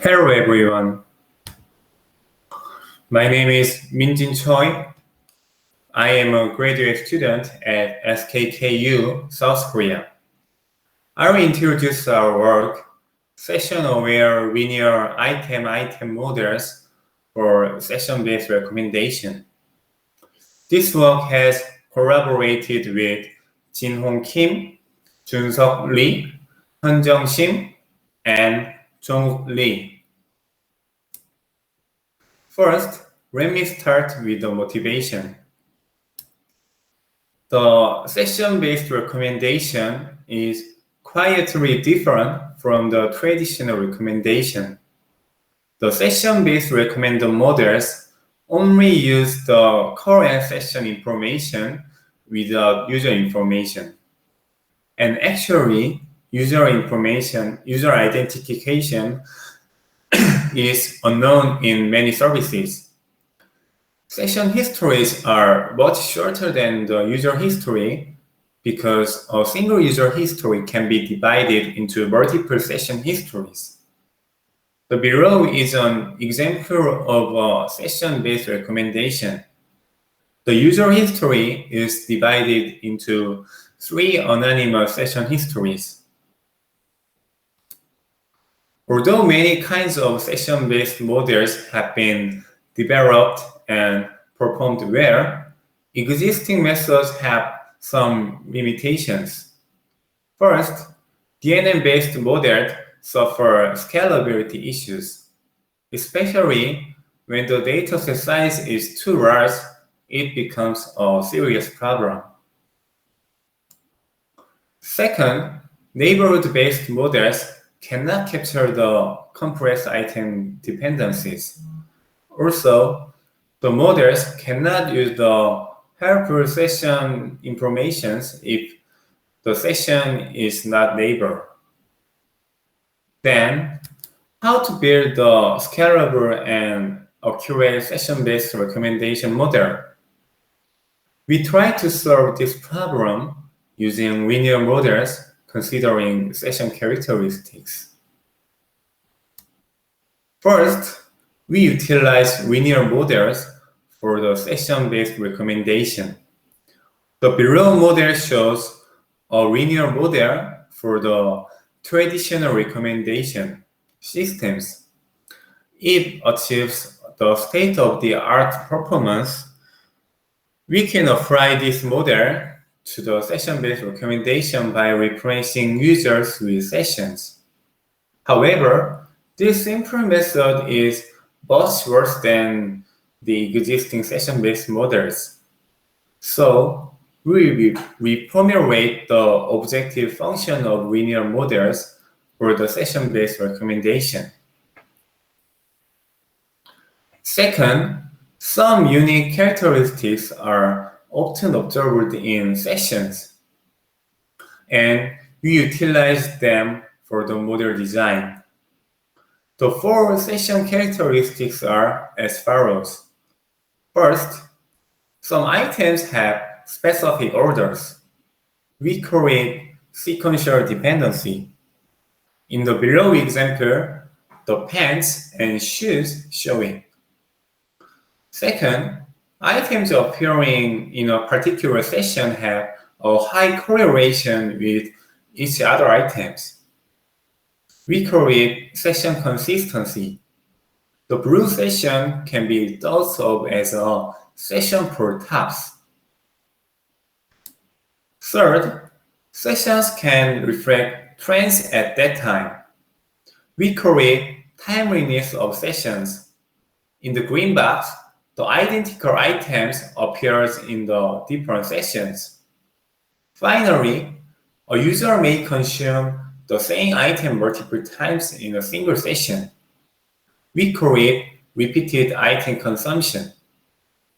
Hello everyone. My name is Minjin Choi. I am a graduate student at SKKU, South Korea. I will introduce our work, Session-Aware Linear Item Models for Session-Based Recommendation. This work has collaborated with Jin-Hong Kim, Jun-Seok Lee, Hyun-Jung Shim, and Jong-Wook Lee. First, let me start with the motivation. The session-based recommendation is quietly different from the traditional recommendation. The session-based recommender models only use the current session information without user information. And actually, user identification is unknown in many services. Session histories are much shorter than the user history because a single user history can be divided into multiple session histories. The below is an example of a session-based recommendation. The user history is divided into 3 anonymous session histories. Although many kinds of session-based models have been developed and performed well, existing methods have some limitations. First, DNN-based models suffer scalability issues. Especially when the dataset size is too large, it becomes a serious problem. Second, neighborhood-based models cannot capture the complex item dependencies. Also, the models cannot use the helpful session information if the session is not neighbor. Then, how to build the scalable and accurate session-based recommendation model? We try to solve this problem using linear models considering session characteristics. First, we utilize linear models for the session-based recommendation. The below model shows a linear model for the traditional recommendation systems. It achieves the state-of-the-art performance. We can apply this model to the session-based recommendation by replacing users with sessions. However, this simple method is much worse than the existing session-based models. So, we reformulate the objective function of linear models for the session-based recommendation. Second, some unique characteristics are often observed in sessions, and we utilize them for the model design. The 4 session characteristics are as follows. First, some items have specific orders. We call it sequential dependency. In the below example, the pants and shoes show it. Second, items appearing in a particular session have a high correlation with each other items. We call it session consistency. The blue session can be thought of as a session for tops. Third, sessions can reflect trends at that time. We call it timeliness of sessions. In the green box, the identical items appears in the different sessions. Finally, a user may consume the same item multiple times in a single session. We call it repeated item consumption.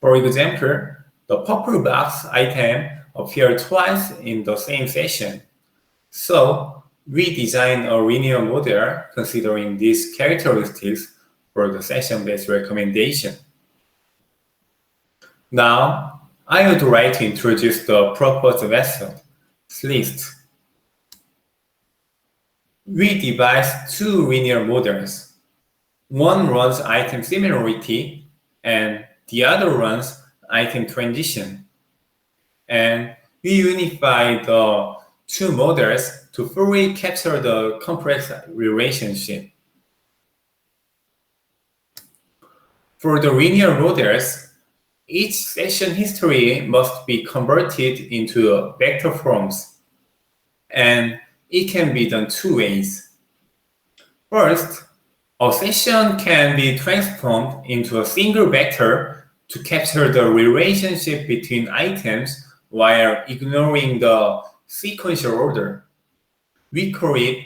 For example, the purple box item appeared twice in the same session. So, we design a linear model considering these characteristics for the session-based recommendation. Now, I would like to introduce the proposed method, SLIST. We devise 2 linear models. One runs item similarity and the other runs item transition. And we unify the two models to fully capture the complex relationship. For the linear models, each session history must be converted into vector forms, and it can be done two ways. First, a session can be transformed into a single vector to capture the relationship between items while ignoring the sequential order. We call it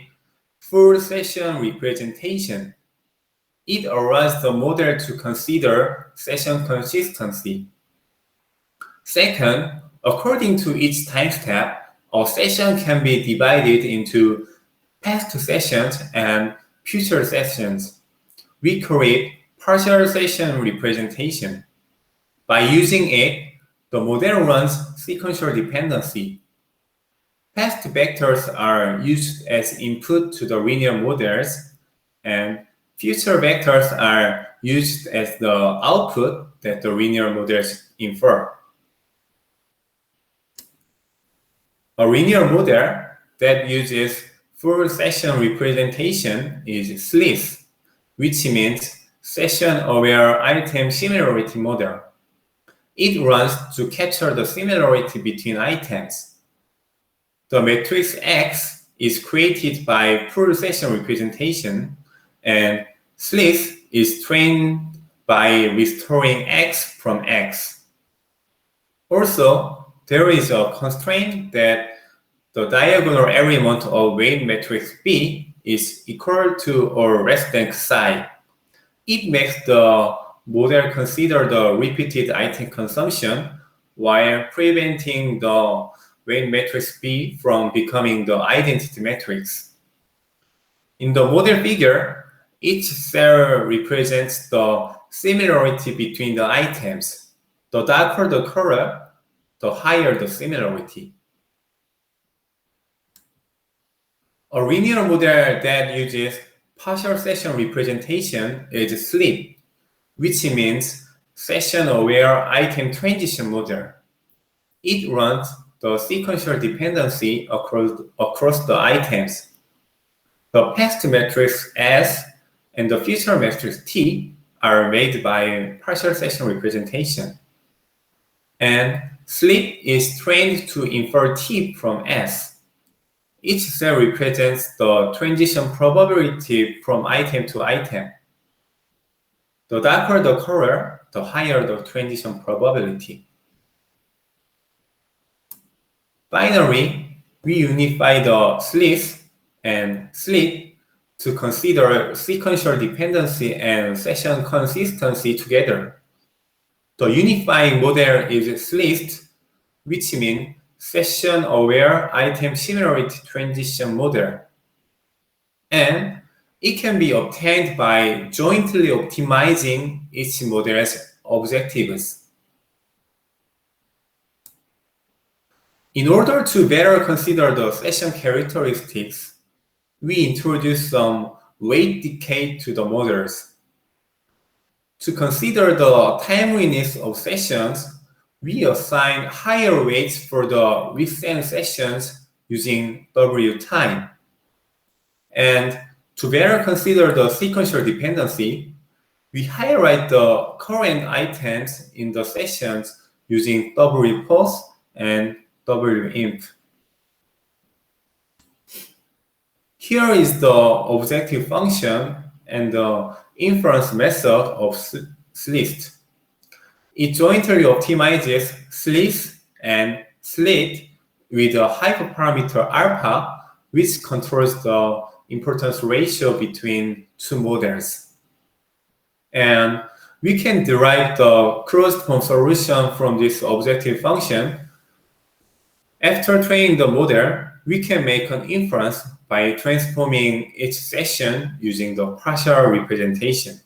full session representation. It allows the model to consider session consistency. Second, according to each time step, a session can be divided into past sessions and future sessions. We call it partial session representation. By using it, the model runs sequential dependency. Past vectors are used as input to the linear models, and future vectors are used as the output that the linear models infer. A linear model that uses full session representation is SLIS, which means Session-Aware Item Similarity Model. It runs to capture the similarity between items. The matrix X is created by full session representation, and SLIS is trained by restoring X from X. Also, there is a constraint that the diagonal element of weight matrix B is equal to or less than psi. It makes the model consider the repeated item consumption while preventing the weight matrix B from becoming the identity matrix. In the model figure, each cell represents the similarity between the items. The darker the color, the higher the similarity. A linear model that uses partial session representation is SLIT, which means Session-Aware Item Transition Model. It runs the sequential dependency across the items. The past matrix S and the future matrix T are made by partial session representation. And SLIT is trained to infer T from S. Each cell represents the transition probability from item to item. The darker the color, the higher the transition probability. Finally, we unify the SLIS and SLIT to consider sequential dependency and session consistency together. The unifying model is SLIST, which means Session-Aware Item Similarity Transition Model. And it can be obtained by jointly optimizing each model's objectives. In order to better consider the session characteristics, we introduce some weight decay to the models. To consider the timeliness of sessions, we assign higher weights for the recent sessions using W time. And to better consider the sequential dependency, we highlight the current items in the sessions using WPOS and WINF. Here is the objective function and the inference method of SLIST. It jointly optimizes SLIS and SLIT with a hyperparameter alpha, which controls the importance ratio between two models. And we can derive the closed form solution from this objective function. After training the model, we can make an inference by transforming each session using the partial representation.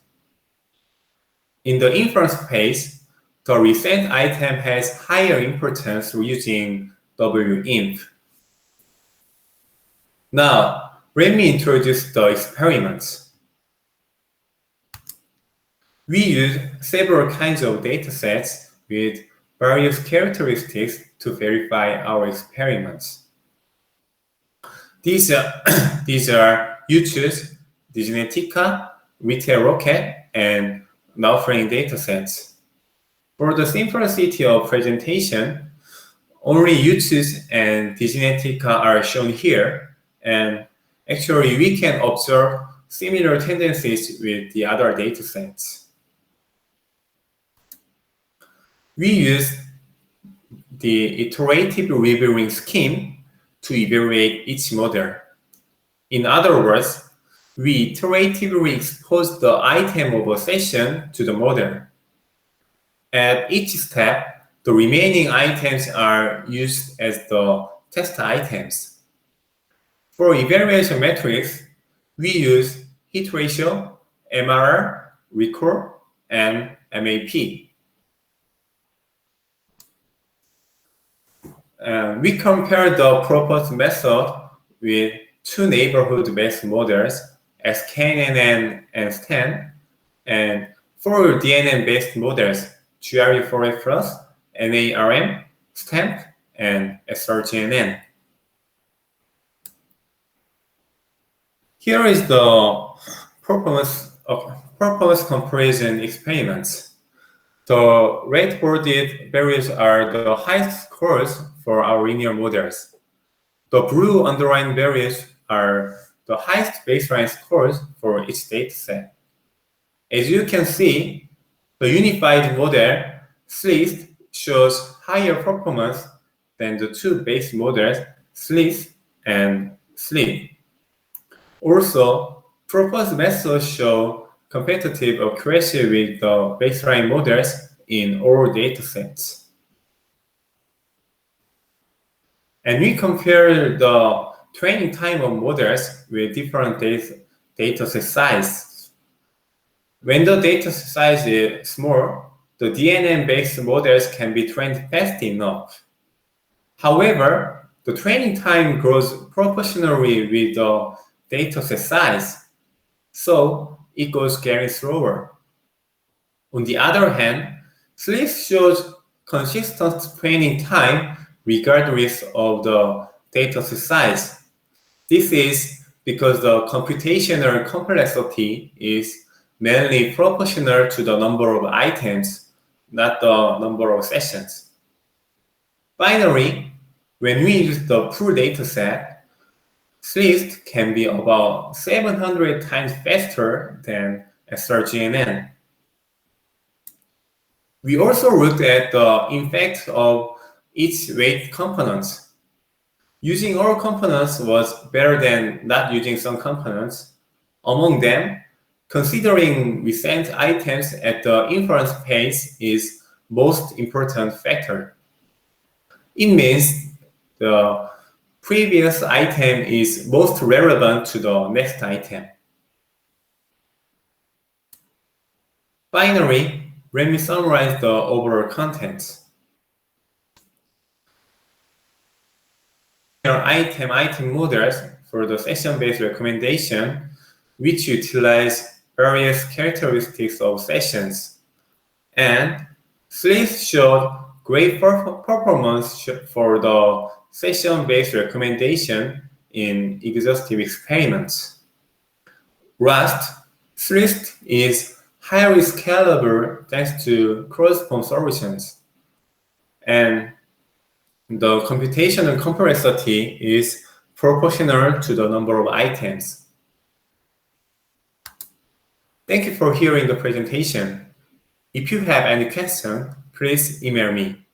In the inference phase, the recent item has higher importance using WINF. Now, let me introduce the experiments. We use several kinds of datasets with various characteristics to verify our experiments. These are, these are UCHUS, DigiNetica, Retail Rocket, and Naufraging datasets. For the simplicity of presentation, only UCHUS and DigiNetica are shown here, and actually we can observe similar tendencies with the other datasets. We use the iterative reviewing scheme to evaluate each model. In other words, we iteratively expose the item of a session to the model. At each step, the remaining items are used as the test items. For evaluation metrics, we use hit ratio, MRR, recall, and MAP. We compare the proposed method with two neighborhood-based models, SKNN and STAN, and four DNN-based models, GRE4F+, NARM, STAMP, and SRGNN. Here is the performance comparison experiments. The red bordered values are the highest scores for our linear models. The blue underlined values are the highest baseline scores for each dataset. As you can see, the unified model, SLIST, shows higher performance than the two base models, SLIS and SLIM. Also, proposed methods show competitive accuracy with the baseline models in all datasets. And we compare the training time of models with different dataset size. When the dataset size is small, the DNN-based models can be trained fast enough. However, the training time grows proportionally with the dataset size, so it goes getting slower. On the other hand, SLIS shows consistent training time regardless of the dataset size. This is because the computational complexity is mainly proportional to the number of items, not the number of sessions. Finally, when we use the full dataset, SLIST can be about 700 times faster than SRGNN. We also looked at the impact of each weight components. Using all components was better than not using some components. Among them, considering recent items at the inference phase is most important factor. It means the previous item is most relevant to the next item. Finally, let me summarize the overall contents. Item models for the session-based recommendation, which utilize various characteristics of sessions. And SLIS showed great performance for the session-based recommendation in exhaustive experiments. Last, SLIST is highly scalable thanks to cross-form solutions. And the computational complexity is proportional to the number of items. Thank you for hearing the presentation. If you have any question, please email me.